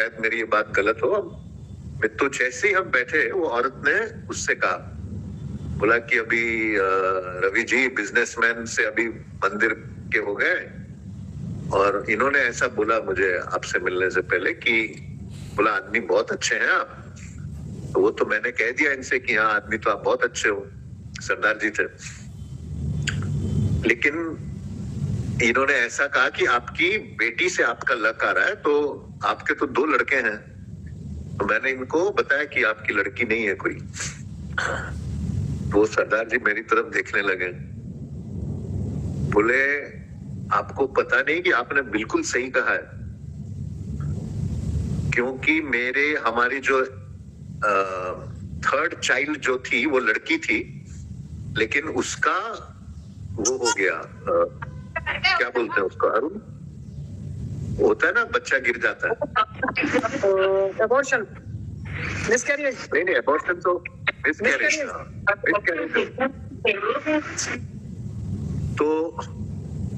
शायद मेरी ये बात गलत हो। तो जैसे ही हम बैठे वो औरत ने उससे कहा, बोला कि अभी रवि जी बिजनेसमैन से अभी मंदिर के हो गए और इन्होंने ऐसा बोला मुझे आपसे मिलने से पहले कि बोला आदमी बहुत अच्छे हैं आप। तो वो तो मैंने कह दिया इनसे कि हाँ आदमी तो आप बहुत अच्छे हो, सरदार जी थे। लेकिन इन्होंने ऐसा कहा कि आपकी बेटी से आपका लक आ रहा है, तो आपके तो 2 लड़के हैं। तो मैंने इनको बताया कि आपकी लड़की नहीं है कोई। वो सरदार जी मेरी तरफ देखने लगे, बोले आपको पता नहीं कि आपने बिल्कुल सही कहा है, क्योंकि हमारी जो 3rd चाइल्ड जो थी वो लड़की थी, लेकिन उसका वो हो गया, क्या बोलते हैं उसको, अरुण होता है ना, बच्चा गिर जाता है, अबॉर्शन, मिसकैरेज। नहीं अबॉर्शन तो मिसकैरेज। तो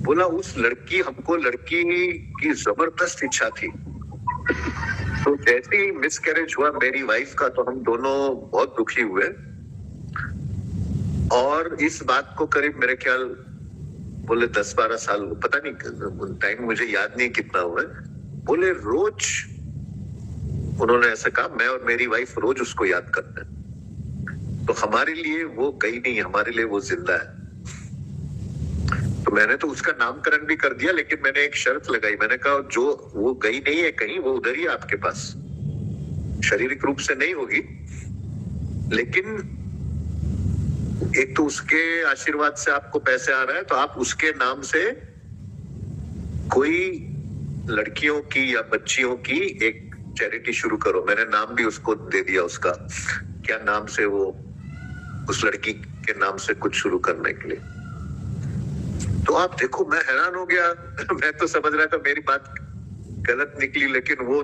बोला उस हमको लड़की की जबरदस्त इच्छा थी। तो जैसे ही मिसकैरेज हुआ मेरी वाइफ का, तो हम दोनों बहुत दुखी हुए और इस बात को करीब मेरे ख्याल बोले 10-12 साल, पता नहीं टाइम मुझे याद नहीं कितना हुआ। बोले रोज उन्होंने ऐसा कहा, मैं और मेरी वाइफ रोज उसको याद करते हैं। तो हमारे लिए वो गई नहीं, हमारे लिए वो जिंदा है। तो मैंने तो उसका नामकरण भी कर दिया, लेकिन मैंने एक शर्त लगाई। मैंने कहा जो वो गई नहीं है कहीं, वो उधर ही आपके पास, शारीरिक रूप से नहीं होगी, लेकिन एक तो उसके आशीर्वाद से आपको पैसे आ रहा है, तो आप उसके नाम से कोई लड़कियों की या बच्चियों की एक चैरिटी शुरू करो। मैंने नाम भी उसको दे दिया, उसका क्या नाम से, वो उस लड़की के नाम से कुछ शुरू करने के लिए। तो आप देखो, मैं हैरान हो गया। मैं तो समझ रहा था मेरी बात गलत निकली, लेकिन वो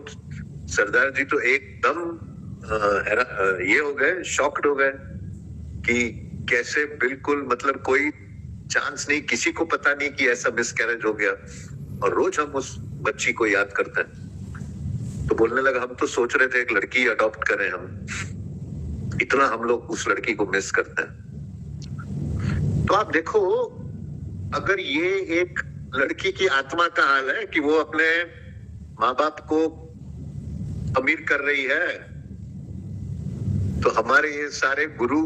सरदार जी तो एकदम ये हो गए, शॉक्ड हो गए कि कैसे, बिल्कुल मतलब कोई चांस नहीं, किसी को पता नहीं कि ऐसा मिसकैरेज हो गया और रोज हम उस बच्ची को याद करते हैं। तो बोलने लगा हम तो सोच रहे थे एक लड़की अडॉप्ट करें, हम इतना हम लोग उस लड़की को मिस करते हैं। तो आप देखो, अगर ये एक लड़की की आत्मा का हाल है कि वो अपने माँ बाप को अमीर कर रही है, तो हमारे ये सारे गुरु,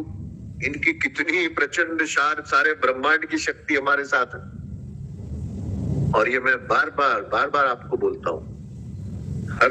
इनकी कितनी प्रचंड सारे ब्रह्मांड की शक्ति हमारे साथ है। और ये मैं बार बार आपको बोलता हूं, हर